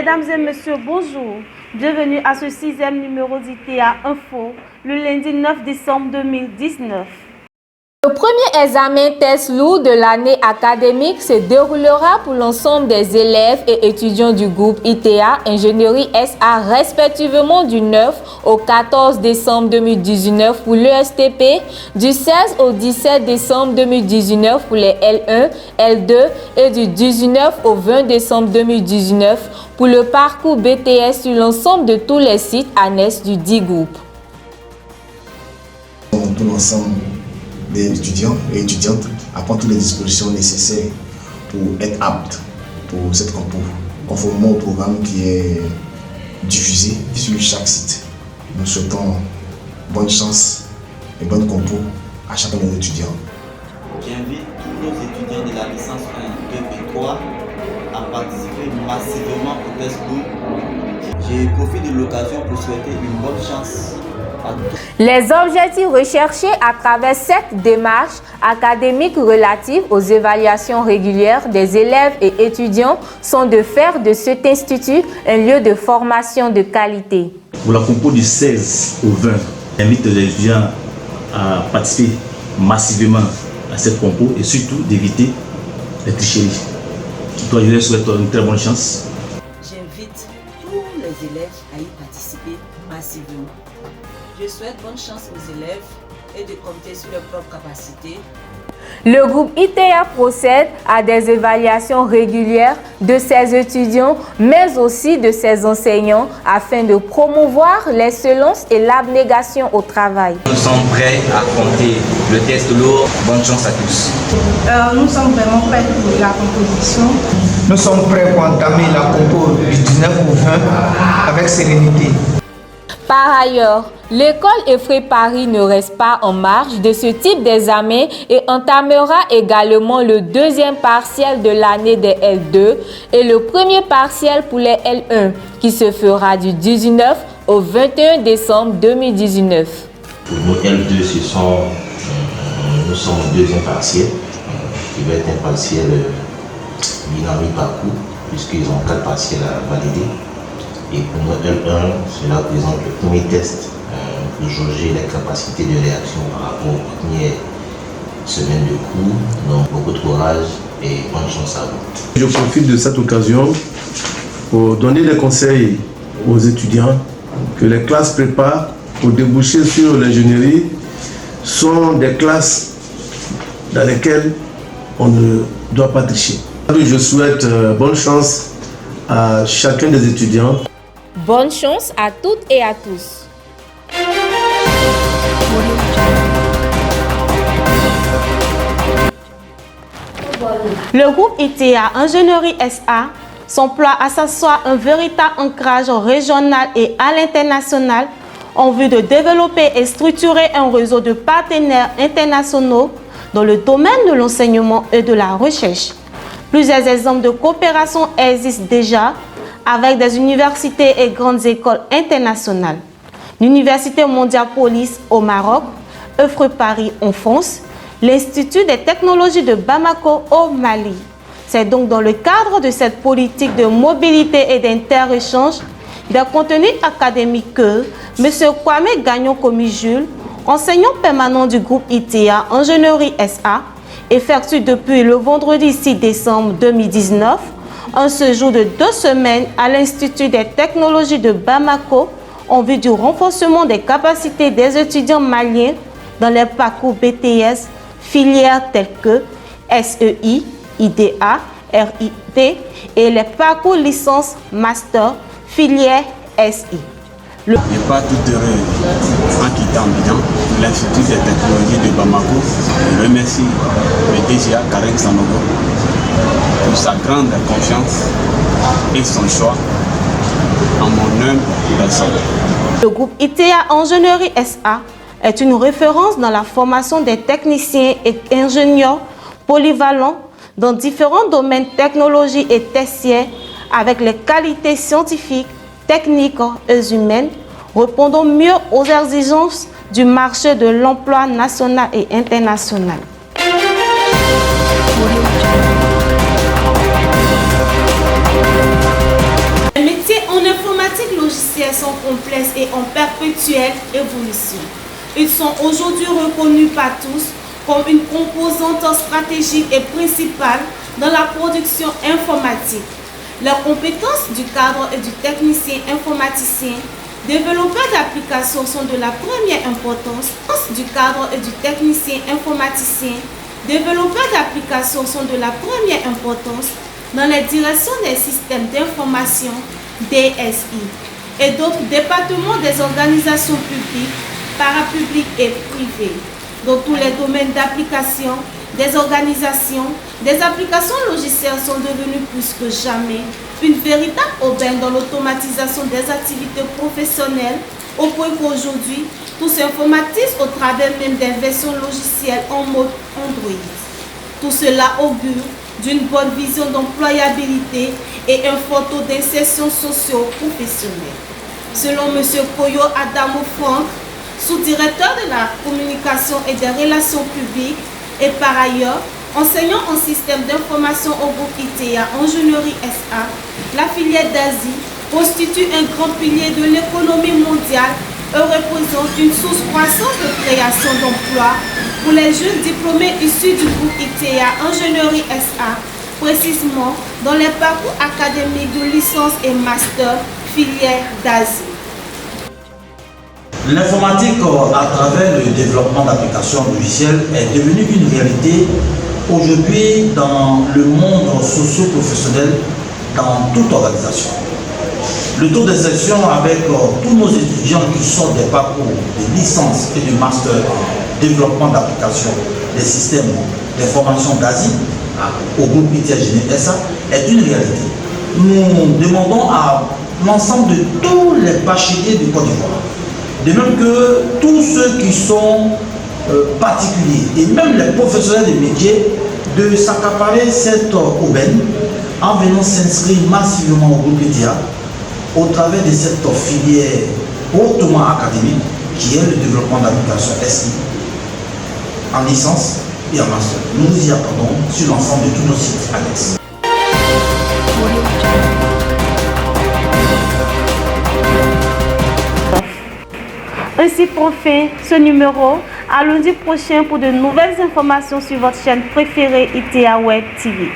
Mesdames et messieurs, bonjour. Bienvenue à ce 6e numéro d'ITA Info, le lundi 9 décembre 2019. Le premier examen test lourd de l'année académique se déroulera pour l'ensemble des élèves et étudiants du groupe ITA Ingénierie SA respectivement du 9 au 14 décembre 2019 pour l'ESTP, du 16 au 17 décembre 2019 pour les L1, L2 et du 19 au 20 décembre 2019 pour le parcours BTS sur l'ensemble de tous les sites annexes du dit groupe. Tout l'ensemble des étudiants et étudiantes à prendre toutes les dispositions nécessaires pour être aptes pour cette compo, conformément au programme qui est diffusé sur chaque site. Nous souhaitons bonne chance et bonne compo à chacun de nos étudiants. J'invite tous nos étudiants de la licence 1, 2 et 3 à participer massivement au test lourd. Je profite de l'occasion pour souhaiter une bonne chance. Les objectifs recherchés à travers cette démarche académique relative aux évaluations régulières des élèves et étudiants sont de faire de cet institut un lieu de formation de qualité. Pour la compo du 16 au 20, j'invite les étudiants à participer massivement à cette compo et surtout d'éviter les tricheries. Toi, je leur souhaite une très bonne chance. J'invite tous les élèves à y participer massivement. Je souhaite bonne chance aux élèves et de compter sur leurs propres capacités. Le groupe ITA procède à des évaluations régulières de ses étudiants, mais aussi de ses enseignants, afin de promouvoir l'excellence et l'abnégation au travail. Nous sommes prêts à affronter le test lourd. Bonne chance à tous. Nous sommes vraiment prêts pour la composition. Nous sommes prêts pour entamer la compo du 19 au 20 avec sérénité. Par ailleurs, l'école Effray Paris ne reste pas en marge de ce type d'examen et entamera également le deuxième partiel de l'année des L2 et le premier partiel pour les L1 qui se fera du 19 au 21 décembre 2019. Pour nos L2, nous sommes au deuxième partiel qui va être un partiel bilan mi-parcours puisqu'ils ont 4 partiels à valider. Et pour nos L1, cela présente le premier test pour jauger les capacités de réaction par rapport aux premières semaines de cours. Donc beaucoup de courage et bonne chance à vous. Je profite de cette occasion pour donner des conseils aux étudiants que les classes prépa pour déboucher sur l'ingénierie sont des classes dans lesquelles on ne doit pas tricher. Je souhaite bonne chance à chacun des étudiants. Bonne chance à toutes et à tous. Le groupe ITA Ingénierie SA s'emploie à s'asseoir un véritable ancrage régional et à l'international en vue de développer et structurer un réseau de partenaires internationaux dans le domaine de l'enseignement et de la recherche. Plusieurs exemples de coopération existent déjà avec des universités et grandes écoles internationales. L'Université mondiale Police au Maroc, Effray Paris en France, l'Institut des technologies de Bamako au Mali. C'est donc dans le cadre de cette politique de mobilité et d'inter-échange des contenus académiques que M. Kwame Gagnon-Komi-Jules, enseignant permanent du groupe ITA Ingénierie SA, effectue depuis le vendredi 6 décembre 2019 un séjour de 2 semaines à l'Institut des technologies de Bamako en vue du renforcement des capacités des étudiants maliens dans les parcours BTS, filières telles que SEI, IDA, RIT et les parcours licence master, filière SI. Je n'ai pas tout heureux en quittant Abidjan, l'Institut des technologies de Bamako. Je remercie le DGA Karen Sanogo pour sa grande confiance et son choix en mon humble personne. Le groupe ITA Ingénierie SA est une référence dans la formation des techniciens et ingénieurs polyvalents dans différents domaines technologiques et tertiaires avec les qualités scientifiques, techniques et humaines, répondant mieux aux exigences du marché de l'emploi national et international. En informatique, logiciels sont complexes et en perpétuelle évolution. Ils sont aujourd'hui reconnus par tous comme une composante stratégique et principale dans la production informatique. Les compétences du cadre et du technicien informaticien, développeurs d'applications sont de la première importance. Du cadre et du technicien informaticien, développeurs d'applications sont de la première importance dans les directions des systèmes d'information, DSI, et d'autres départements des organisations publiques, parapubliques et privées. Dans tous les domaines d'application, des organisations, des applications logicielles sont devenues plus que jamais une véritable aubaine dans l'automatisation des activités professionnelles, au point qu'aujourd'hui, tout s'informatise au travers même des versions logicielles en mode Android. Tout cela augure d'une bonne vision d'employabilité et un fort taux d'insertion socio-professionnelle. Selon M. Koyo Adamo Franck, sous-directeur de la communication et des relations publiques et par ailleurs enseignant en système d'information au groupe ITEA Ingénierie SA, la filière d'Asie constitue un grand pilier de l'économie mondiale et représente une source croissante de création d'emplois pour les jeunes diplômés issus du groupe ITEA Ingénierie SA, précisément dans les parcours académiques de licence et master filière d'Asie. L'informatique, à travers le développement d'applications logicielles, est devenue une réalité aujourd'hui dans le monde socio-professionnel, dans toute organisation. Le taux d'insertion avec tous nos étudiants qui sortent des parcours de licence et de master en développement d'applications des systèmes d'information d'Asie au groupe ITEA Ingénierie SA est une réalité. Nous demandons à l'ensemble de tous les bacheliers du Côte d'Ivoire, de même que tous ceux qui sont particuliers et même les professionnels des métiers, de s'accaparer cette aubaine en venant s'inscrire massivement au groupe ITEA au travers de cette filière hautement académique qui est le développement d'applications SI en licence et en master. Nous nous y attendons sur l'ensemble de tous nos sites annexes. Ainsi prend fin ce numéro. À lundi prochain pour de nouvelles informations sur votre chaîne préférée ITEA Web TV.